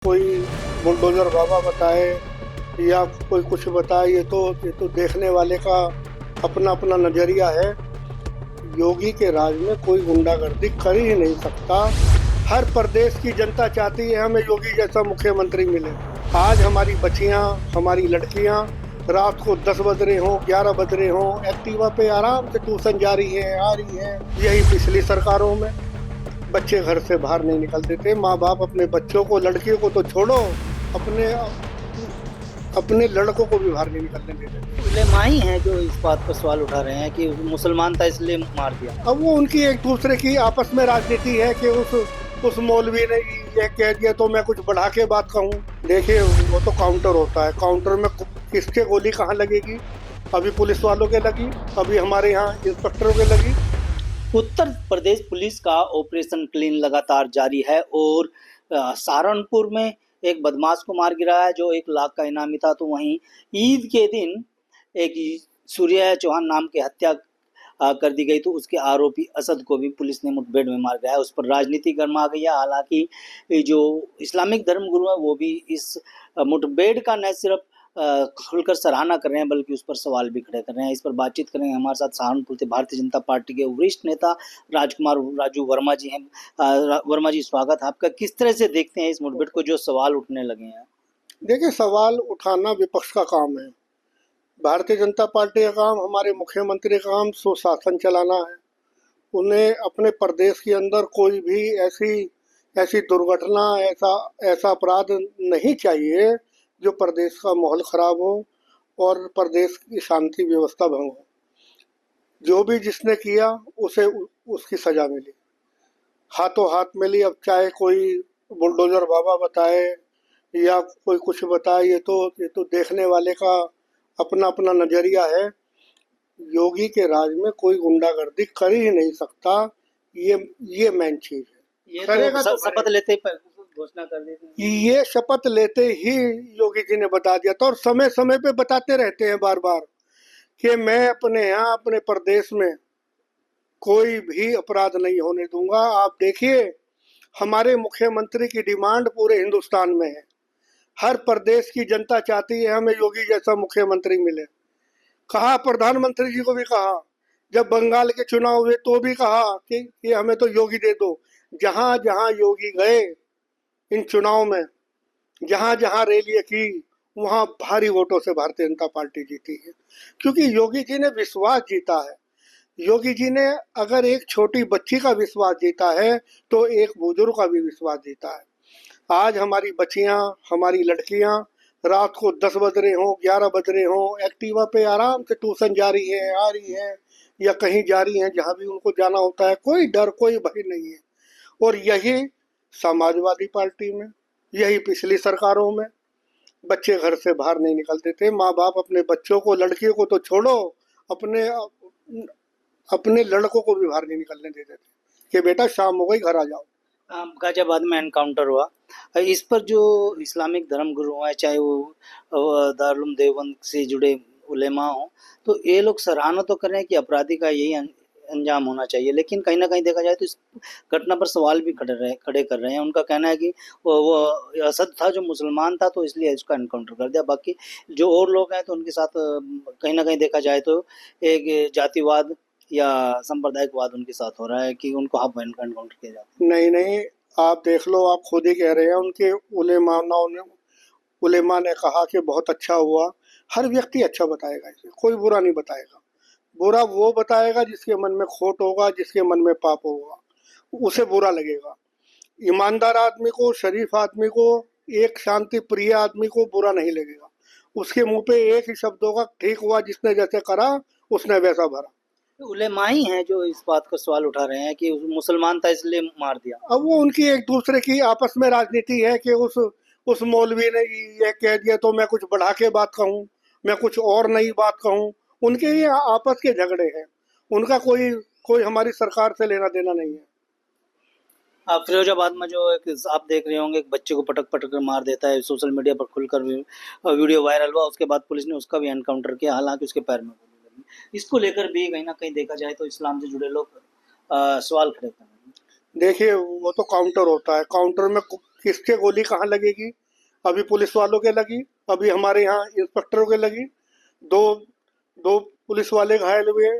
कोई बुलडोजर बाबा बताए या कोई कुछ बताए, ये तो देखने वाले का अपना अपना नजरिया है। योगी के राज में कोई गुंडागर्दी कर ही नहीं सकता। हर प्रदेश की जनता चाहती है हमें योगी जैसा मुख्यमंत्री मिले। आज हमारी बच्चियां, हमारी लड़कियां रात को 10 बज रहे हों, 11 बज रहे हों, एक्टिवा पे आराम से ट्यूशन जा रही है, आ रही है। यही पिछली सरकारों में बच्चे घर से बाहर नहीं निकलते थे। माँ बाप अपने बच्चों को, लड़कियों को तो छोड़ो, अपने अपने लड़कों को भी बाहर नहीं निकलने देते थे। उलेमा ही हैं जो इस बात पर सवाल उठा रहे हैं कि मुसलमान था इसलिए मार दिया। अब वो उनकी एक दूसरे की आपस में राजनीति है कि उस मौलवी ने ये कह दिया तो मैं कुछ बढ़ा के बात कहूँ। देखिए, वो तो काउंटर होता है। काउंटर में किसके गोली कहाँ लगेगी? अभी पुलिस वालों के लगी, अभी हमारे यहाँ इंस्पेक्टरों के लगी। उत्तर प्रदेश पुलिस का ऑपरेशन क्लीन लगातार जारी है और सहारनपुर में एक बदमाश को मार गिराया है जो 1 लाख का इनामी था। तो वहीं ईद के दिन एक सूर्या चौहान नाम की हत्या कर दी गई, तो उसके आरोपी असद को भी पुलिस ने मुठभेड़ में मार गिराया। उस पर राजनीति गर्मा गई है। हालांकि जो इस्लामिक धर्मगुरु है वो भी इस मुठभेड़ का न सिर्फ खुलकर सराहना कर रहे हैं बल्कि उस पर सवाल भी खड़े कर रहे हैं। इस पर बातचीत करेंगे हमारे साथ सहारनपुर से भारतीय जनता पार्टी के वरिष्ठ नेता राजकुमार राजू वर्मा जी हैं। वर्मा जी, स्वागत है आपका। किस तरह से देखते हैं इस मुठभेड़ को जो सवाल उठने लगे हैं? देखिए, सवाल उठाना विपक्ष का काम है। भारतीय जनता पार्टी का काम, हमारे मुख्यमंत्री का काम सुशासन चलाना है। उन्हें अपने प्रदेश के अंदर कोई भी ऐसी ऐसी दुर्घटना, ऐसा ऐसा अपराध नहीं चाहिए जो प्रदेश का माहौल खराब हो और प्रदेश की शांति व्यवस्था भंग हो। जो भी जिसने किया उसे उसकी सजा मिली, हाथों हाथ मिली। अब चाहे कोई बुलडोजर बाबा बताए या कोई कुछ बताए, ये तो देखने वाले का अपना अपना नजरिया है। योगी के राज में कोई गुंडागर्दी कर ही नहीं सकता। ये मेन चीज है। ये करेगा तो तो शपथ लेते ही घोषणा कर देते हैं। ये शपथ लेते ही योगी जी ने बता दिया था और समय समय पे बताते रहते हैं बार बार कि मैं अपने यहाँ, अपने प्रदेश में कोई भी अपराध नहीं होने दूंगा। आप देखिए, हमारे मुख्यमंत्री की डिमांड पूरे हिंदुस्तान में है। हर प्रदेश की जनता चाहती है हमें योगी जैसा मुख्यमंत्री मिले। कहा, प्रधानमंत्री जी को भी कहा, जब बंगाल के चुनाव हुए तो भी कहा कि हमें तो योगी दे दो। जहां जहां योगी गए इन चुनाव में, जहां जहां रैलियां की, वहां भारी वोटों से भारतीय जनता पार्टी जीती है, क्योंकि योगी जी ने विश्वास जीता है। योगी जी ने अगर एक छोटी बच्ची का विश्वास जीता है तो एक बुजुर्ग का भी विश्वास जीता है। आज हमारी बच्चियां, हमारी लड़कियां रात को 10 बज रहे हों, 11 बज रहे हों, एक्टिवा पे आराम से ट्यूशन जा रही है, आ रही है, या कहीं जा रही हैं जहां भी उनको जाना होता है। कोई डर, कोई भय नहीं है। और यही समाजवादी पार्टी में, यही पिछली सरकारों में बच्चे घर से बाहर नहीं निकलते थे। माँ बाप अपने बच्चों को, लड़कियों को तो छोड़ो, अपने अपने लड़कों को भी बाहर नहीं निकलने देते थे कि बेटा शाम हो गई, घर आ जाओ। गाजियाबाद में एनकाउंटर हुआ, इस पर जो इस्लामिक धर्मगुरु हैं, चाहे वो दारुल देवबंद से जुड़े उलेमा हों, तो ये लोग सराहना तो कर रहे हैं कि अपराधी का यही अंजाम होना चाहिए, लेकिन कहीं ना कहीं देखा जाए तो इस घटना पर सवाल भी खड़े कर रहे हैं। उनका कहना है कि वो असद था जो मुसलमान था तो इसलिए इसका एनकाउंटर कर दिया। बाकी जो और लोग हैं तो उनके साथ कहीं ना कहीं देखा जाए तो एक जातिवाद या सांप्रदायिकवाद उनके साथ हो रहा है कि उनको हाफ एनकाउंटर किया जाता है। नहीं नहीं, आप देख लो, आप खुद ही कह रहे हैं उनके उलेमा ने कहा कि बहुत अच्छा हुआ। हर व्यक्ति अच्छा बताएगा, इसे कोई बुरा नहीं बताएगा। बुरा वो बताएगा जिसके मन में खोट होगा, जिसके मन में पाप होगा, उसे बुरा लगेगा। ईमानदार आदमी को, शरीफ आदमी को, एक शांति प्रिय आदमी को बुरा नहीं लगेगा। उसके मुंह पे एक ही शब्द होगा, ठीक हुआ, जिसने जैसे करा उसने वैसा भरा। उलेमा ही हैं जो इस बात का सवाल उठा रहे हैं कि मुसलमान था इसलिए मार दिया। अब वो उनकी एक दूसरे की आपस में राजनीति है कि उस मौलवी ने ये कह दिया तो मैं कुछ बढ़ा के बात कहूँ, मैं कुछ और नई बात कहूँ। उनके ही आपस के झगड़े हैं। उनका कोई कोई हमारी सरकार से लेना देना नहीं है। फिरोजाबाद में जो एक आप देख रहे होंगे, एक बच्चे को पटक पटक कर मार देता है, सोशल मीडिया पर खुलकर वीडियो वायरल हुआ। उसके बाद पुलिस ने उसका भी एनकाउंटर किया, हालांकि उसके पैर में गोली लगी। इसको लेकर भी कहीं ना कहीं देखा जाए तो इस्लाम से जुड़े लोग सवाल खड़े कर रहे हैं। देखिए, वो तो काउंटर होता है। काउंटर में किसके गोली कहाँ लगेगी। अभी पुलिस वालों के लगी, अभी हमारे यहाँ इंस्पेक्टरों के लगी, दो पुलिस वाले घायल हुए,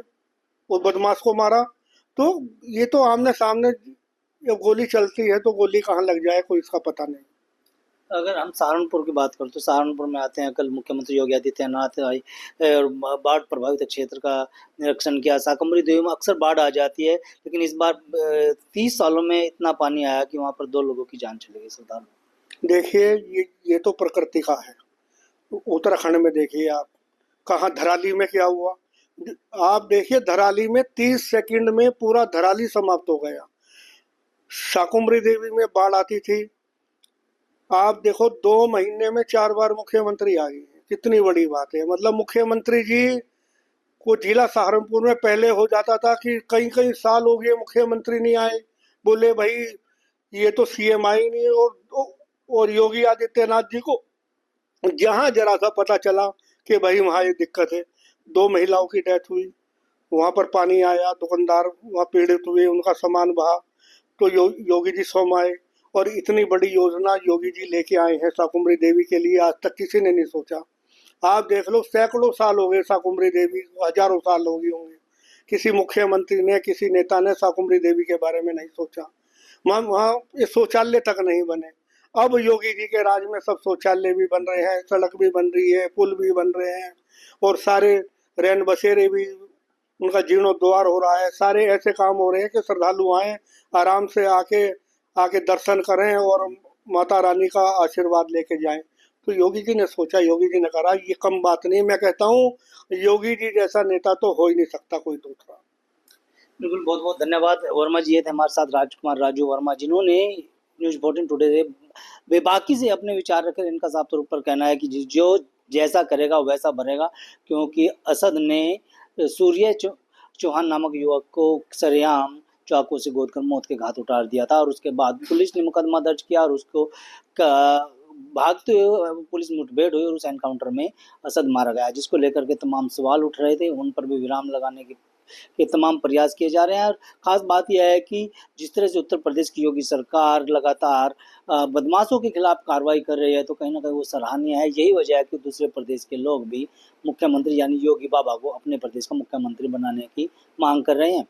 वो बदमाश को मारा। तो ये तो आमने सामने जब गोली चलती है तो गोली कहाँ लग जाए कोई इसका पता नहीं। अगर हम सहारनपुर की बात करें तो सहारनपुर में आते हैं, कल मुख्यमंत्री योगी आदित्यनाथ आई और बाढ़ प्रभावित क्षेत्र का निरीक्षण किया। शाकंभरी देवी में अक्सर बाढ़ आ जाती है, लेकिन इस बार 30 सालों में इतना पानी आया कि वहां पर 2 लोगों की जान चली गई। सरदार देखिए ये तो प्रकृति का है। उत्तराखंड में देखिए आप, कहाँ धराली में क्या हुआ। आप देखिए धराली में 30 सेकंड में पूरा धराली समाप्त हो गया। शाकंभरी देवी में बाढ़ आती थी, आप देखो 2 महीने में 4 बार मुख्यमंत्री आ गई। कितनी बड़ी बात है। मतलब मुख्यमंत्री जी को जिला सहारनपुर में पहले हो जाता था कि कई साल हो गए मुख्यमंत्री नहीं आए। बोले भाई ये तो सीएम आए नहीं। और योगी आदित्यनाथ जी को जहां जरा सा पता चला कि भाई वहां ये दिक्कत है, 2 महिलाओं की डेथ हुई, वहां पर पानी आया, दुकानदार वहां पीड़ित हुए, उनका सामान बहा, तो योगी जी स्वयं आए और इतनी बड़ी योजना योगी जी लेके आए हैं शाकंभरी देवी के लिए। आज तक किसी ने नहीं सोचा। आप देख लो सैकड़ों साल हो गए शाकंभरी देवी, हजारों साल हो गए होंगे, किसी मुख्यमंत्री ने किसी नेता ने शाकंभरी देवी के बारे में नहीं सोचा। वहाँ ये शौचालय तक नहीं बने। अब योगी जी के राज में सब शौचालय भी बन रहे हैं, सड़क भी बन रही है, पुल भी बन रहे हैं और सारे रैन बसेरे भी उनका जीर्णोद्वार हो रहा है। सारे ऐसे काम हो रहे हैं कि श्रद्धालु आए, आराम से आके दर्शन करें और माता रानी का आशीर्वाद लेके जाएं। तो योगी जी ने सोचा, योगी जी ने करा, ये कम बात नहीं। मैं कहता हूँ योगी जी जैसा नेता तो हो ही नहीं सकता कोई दूसरा। बिल्कुल, बहुत बहुत धन्यवाद वर्मा जी। ये थे हमारे साथ राजकुमार राजू वर्मा, जिन्होंने न्यूज़ 14 टुडे से बेबाकी से अपने विचार रखे। इनका साफ तौर पर कहना है कि जो जैसा करेगा वैसा भरेगा, क्योंकि असद ने सूर्य चौहान नामक युवक को सरेआम चाकू से गोद कर मौत के घाट उतार दिया था और उसके बाद पुलिस ने मुकदमा दर्ज किया और उसको भागते हुए पुलिस मुठभेड़ हुई और उस एनकाउंटर में असद मारा गया, जिसको लेकर के तमाम सवाल उठ रहे थे। उन पर भी विराम लगाने के तमाम प्रयास किए जा रहे हैं। और खास बात यह है कि जिस तरह से उत्तर प्रदेश की योगी सरकार लगातार बदमाशों के खिलाफ कार्रवाई कर रही है, तो कहीं ना कहीं वो सराहनीय है। यही वजह है कि दूसरे प्रदेश के लोग भी मुख्यमंत्री यानी योगी बाबा को अपने प्रदेश का मुख्यमंत्री बनाने की मांग कर रहे हैं।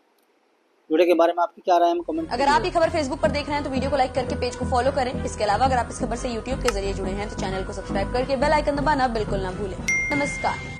वीडियो के बारे में आपकी क्या राय है, कमेंट। अगर आप ये खबर फेसबुक पर देख रहे हैं तो वीडियो को लाइक करके पेज को फॉलो करें। इसके अलावा अगर आप इस खबर से यूट्यूब के जरिए जुड़े हैं तो चैनल को सब्सक्राइब करके बेल आइकन दबाना बिल्कुल ना भूलें। नमस्कार।